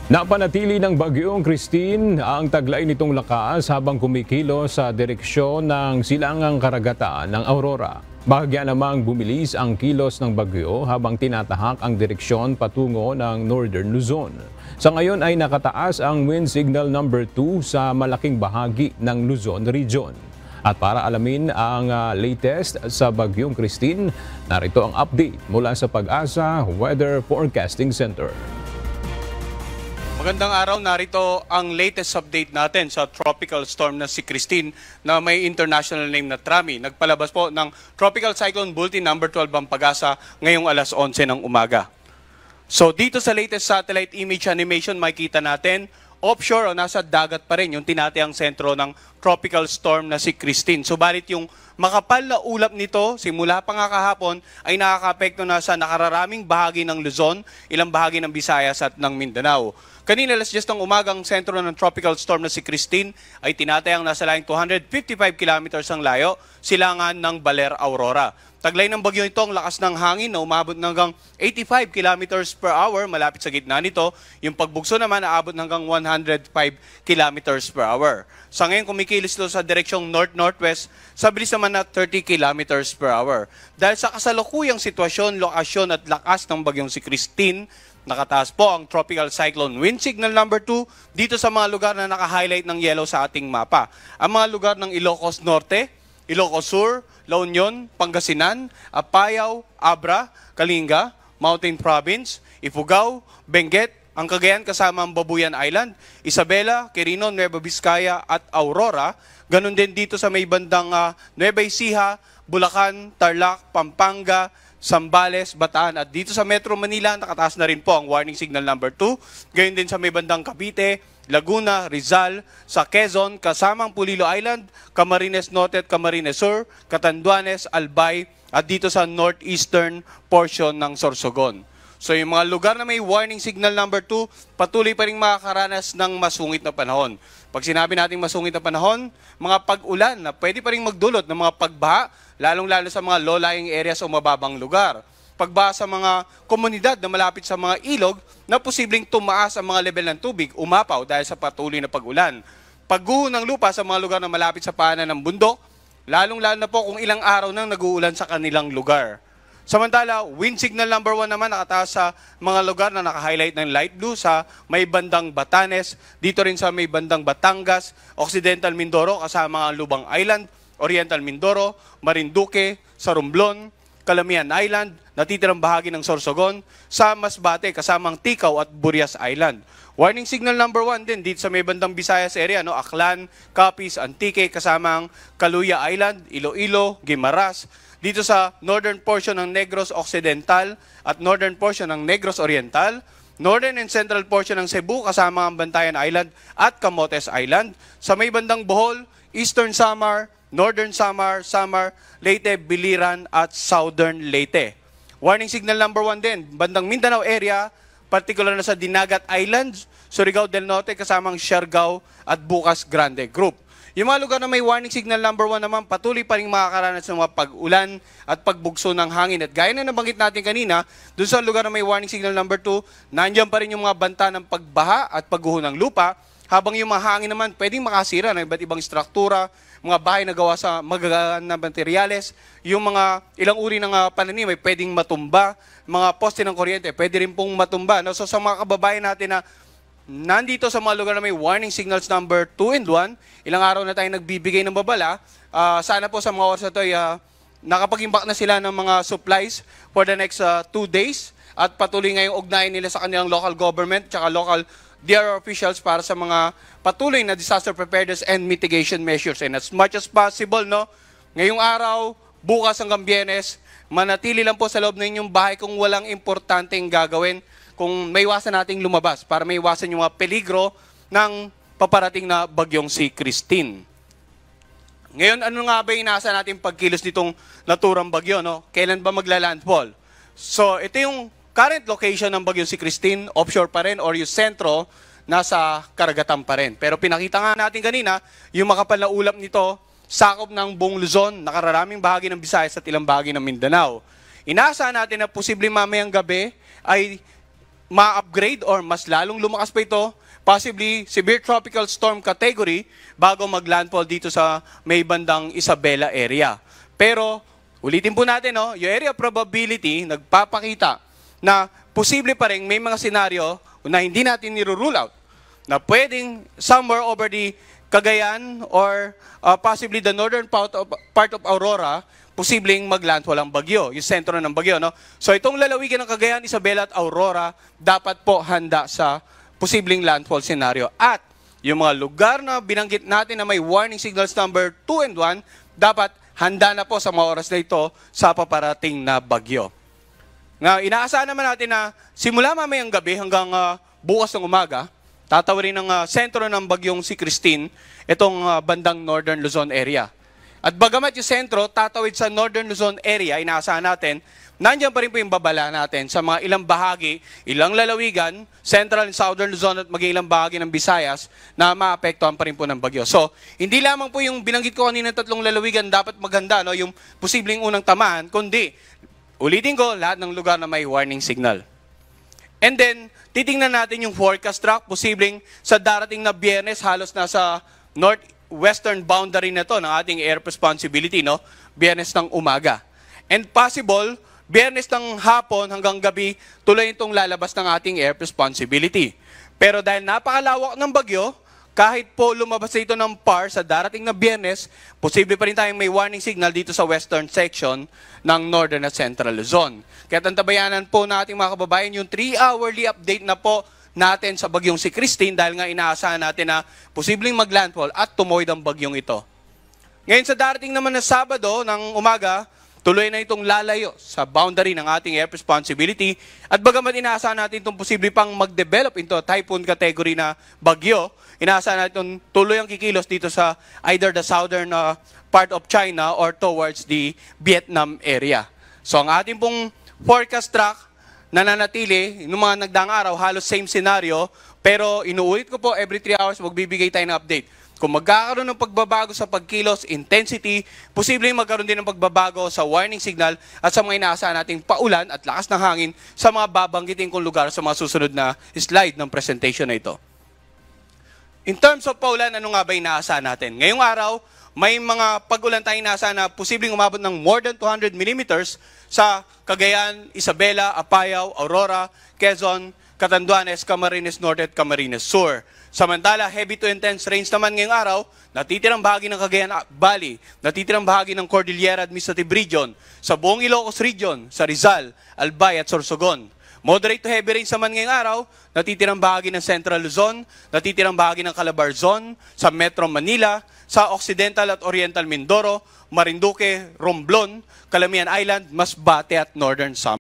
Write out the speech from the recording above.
Napanatili ng Bagyong Christine ang taglay nitong lakas habang kumikilos sa direksyon ng silangang karagatan ng Aurora. Bahagya namang bumilis ang kilos ng bagyo habang tinatahak ang direksyon patungo ng Northern Luzon. Sa ngayon ay nakataas ang wind signal number 2 sa malaking bahagi ng Luzon region. At para alamin ang latest sa Bagyong Christine, narito ang update mula sa Pag-asa Weather Forecasting Center. Magandang araw, narito ang latest update natin sa tropical storm na si Christine na may international name na Trami. Nagpalabas po ng Tropical Cyclone Bulletin number 12 ang Pag-asa ngayong alas 11 ng umaga. So dito sa latest satellite image animation makikita natin offshore o nasa dagat pa rin yung tinatayang sentro ng tropical storm na si Christine. Subalit yung makapal na ulap nito simula pa nga kahapon ay nakakaapekto na sa nakararaming bahagi ng Luzon, ilang bahagi ng Visayas at ng Mindanao. Kanina alas 10 ng umaga ang sentro ng tropical storm na si Christine ay tinatayang nasa layong 255 kilometers ang layo, silangan ng Baler, Aurora. Taglay ng bagyo ito ang lakas ng hangin na umabot hanggang 85 kilometers per hour malapit sa gitna nito. Yung pagbugso naman aabot hanggang 105 kilometers per hour. Sa ngayon kumikilos ito sa direksyong north-northwest sa bilis naman na 30 kilometers per hour. Dahil sa kasalukuyang sitwasyon, lokasyon at lakas ng bagyong si Christine, nakataas po ang tropical cyclone wind signal number 2 dito sa mga lugar na naka-highlight ng yellow sa ating mapa. Ang mga lugar ng Ilocos Norte, Ilocos Sur, La Union, Pangasinan, Apayao, Abra, Kalinga, Mountain Province, Ifugao, Benguet, ang Cagayan kasama ang Babuyan Island, Isabela, Quirino, Nueva Vizcaya at Aurora. Ganon din dito sa may bandang Nueva Ecija, Bulacan, Tarlac, Pampanga, Zambales, Bataan at dito sa Metro Manila nakataas na rin po ang warning signal number 2. Gayon din sa may bandang Cavite, Laguna, Rizal, sa Quezon, kasamang Pulilo Island, Camarines Norte at Camarines Sur, Catanduanes, Albay at dito sa northeastern portion ng Sorsogon. So yung mga lugar na may warning signal number 2, patuloy pa rin makakaranas ng masungit na panahon. Pag sinabi natin masungit na panahon, mga pag-ulan na pwede pa rin magdulot ng mga pagbaha, lalong-lalo sa mga low-lying areas o mababang lugar. Pagbaha sa mga komunidad na malapit sa mga ilog na posibleng tumaas ang mga level ng tubig, umapaw dahil sa patuloy na pag-ulan. Pagguho ng lupa sa mga lugar na malapit sa paanan ng bundok, lalong-lalo na po kung ilang araw nang nag-uulan sa kanilang lugar. Samantala, wind signal number 1 naman nakataas sa mga lugar na naka-highlight ng light blue sa may bandang Batanes, dito rin sa may bandang Batangas, Occidental Mindoro kasama ang Lubang Island, Oriental Mindoro, Marinduque, Sarumblon, Calamian Island, natitirang bahagi ng Sorsogon, sa Masbate kasamang Ticao at Burias Island. Warning signal number 1 din dito sa may bandang Visayas area, Aklan, Capiz, Antique kasamang Caluya Island, Iloilo, Guimaras, dito sa northern portion ng Negros Occidental at northern portion ng Negros Oriental, northern and central portion ng Cebu kasama ang Bantayan Island at Camotes Island, sa may bandang Bohol, Eastern Samar, Northern Samar, Leyte, Biliran at Southern Leyte. Warning signal number 1 din, bandang Mindanao area, particular na sa Dinagat Islands, Surigao del Norte kasamang Siargao at Bukas Grande Group. Yung mga lugar na may warning signal number 1 naman, patuloy pa rin makakaranas ng mga pag-ulan at pagbugso ng hangin. At gaya na nabanggit natin kanina, doon sa lugar na may warning signal number 2, nandiyan pa rin yung mga banta ng pagbaha at pagguho ng lupa, habang yung mga hangin naman pwedeng makasira ng iba't ibang struktura, mga bahay na gawa sa magagaan na materyales, yung mga ilang uri ng pananim ay pwedeng matumba, mga poste ng kuryente pwede rin pong matumba. No? So sa mga kababayan natin na nandito sa mga lugar na may warning signals number 2 and 1, ilang araw na tayo nagbibigay ng babala, sana po sa mga oras na ito ay nakapag-imbak na sila ng mga supplies for the next 2 days at patuloy ngayong ugnayan nila sa kanilang local government at local DRO officials para sa mga patuloy na disaster preparedness and mitigation measures. And as much as possible, ngayong araw, bukas hanggang Biyernes, manatili lang po sa loob ng inyong bahay kung walang importanteng gagawin, kung may iwasan nating lumabas para may iwasan yung mga peligro ng paparating na bagyong si Christine. Ngayon, ano nga ba inasa natin pagkilos nitong naturang bagyo? Kailan ba magla-landfall? So, ito yung current location ng bagyong si Christine, offshore pa rin, or yung sentro, nasa karagatan pa rin. Pero pinakita nga natin kanina, yung makapal na ulap nito, sakop ng buong Luzon, nakararaming bahagi ng Visayas at ilang bahagi ng Mindanao. Inaasahan natin na posibleng mamayang gabi ay ma-upgrade or mas lalong lumakas pa ito, possibly severe tropical storm category bago maglandfall dito sa may bandang Isabela area. Pero ulitin po natin, no, yung area probability nagpapakita na posible pa rin may mga senaryo na hindi natin nirule out na pwedeng somewhere over the Cagayan or possibly the northern part of Aurora, posibleng maglandfall ang bagyo, yung sentro ng bagyo. No? So itong lalawigan ng Cagayan, Isabela at Aurora, dapat po handa sa posibleng landfall scenario. At yung mga lugar na binanggit natin na may warning signals number 2 and 1, dapat handa na po sa mga oras na ito sa paparating na bagyo. Inaasahan naman natin na simula mamayang gabi hanggang bukas ng umaga, tatawarin ng sentro ng bagyong si Christine, itong bandang Northern Luzon area. At bagamat yung sentro, tatawid sa Northern Luzon area, inaasahan natin, nandiyan pa rin po yung babala natin sa mga ilang bahagi, ilang lalawigan, Central and Southern Luzon at maging ilang bahagi ng Visayas na maapektuhan pa rin po ng bagyo. So, hindi lamang po yung binanggit ko kanina tatlong lalawigan dapat maganda, no, yung posibleng unang tamaan, kundi, ulitin ko, lahat ng lugar na may warning signal. And then, titingnan natin yung forecast track, posibleng sa darating na Biyernes, halos nasa northwestern boundary na to ng ating air responsibility, no? Biyernes ng umaga. And possible, Biyernes ng hapon hanggang gabi, tuloy itong lalabas ng ating air responsibility. Pero dahil napakalawak ng bagyo, kahit po lumabas ito ng PAR sa darating na Biyernes, posible pa rin tayong may warning signal dito sa western section ng Northern at Central Luzon. Kaya tantabayanan po natin mga kababayan yung 3-hourly update na po natin sa bagyong si Christine dahil nga inaasahan natin na posibleng maglandfall at tumoy ang bagyong ito. Ngayon sa darating naman na Sabado ng umaga, tuloy na itong lalayo sa boundary ng ating air responsibility at bagamat inaasahan natin itong posible pang mag-develop into typhoon category na bagyo, inaasahan natin tuloy ang kikilos dito sa either the southern part of China or towards the Vietnam area. So ang ating pong forecast track nananatili, noong mga nagdaang araw, halos same scenario, pero inuulit ko po every 3 hours magbibigay tayo ng update. Kung magkakaroon ng pagbabago sa pagkilos, intensity, posibleng magkaroon din ng pagbabago sa warning signal at sa mga inaasahan nating paulan at lakas ng hangin sa mga babanggitin kong lugar sa mga susunod na slide ng presentation na ito. In terms of paulan, ano nga ba inaasahan natin? Ngayong araw, may mga pag-ulan tayong inaasahan na posibleng umabot ng more than 200 millimeters sa Cagayan, Isabela, Apayao, Aurora, Quezon, Catanduanes, Camarines Norte at Camarines Sur. Samantala, heavy to intense rains naman ngayong araw, natitirang bahagi ng Cagayan Valley, natitirang bahagi ng Cordillera Administrative Region, sa buong Ilocos Region, sa Rizal, Albay at Sorsogon. Moderate to heavy rains naman ngayong araw, natitirang bahagi ng Central Luzon, natitirang bahagi ng Calabar Zone, sa Metro Manila, sa Occidental at Oriental Mindoro, Marinduque, Romblon, Calamian Island, Masbate at Northern Samar.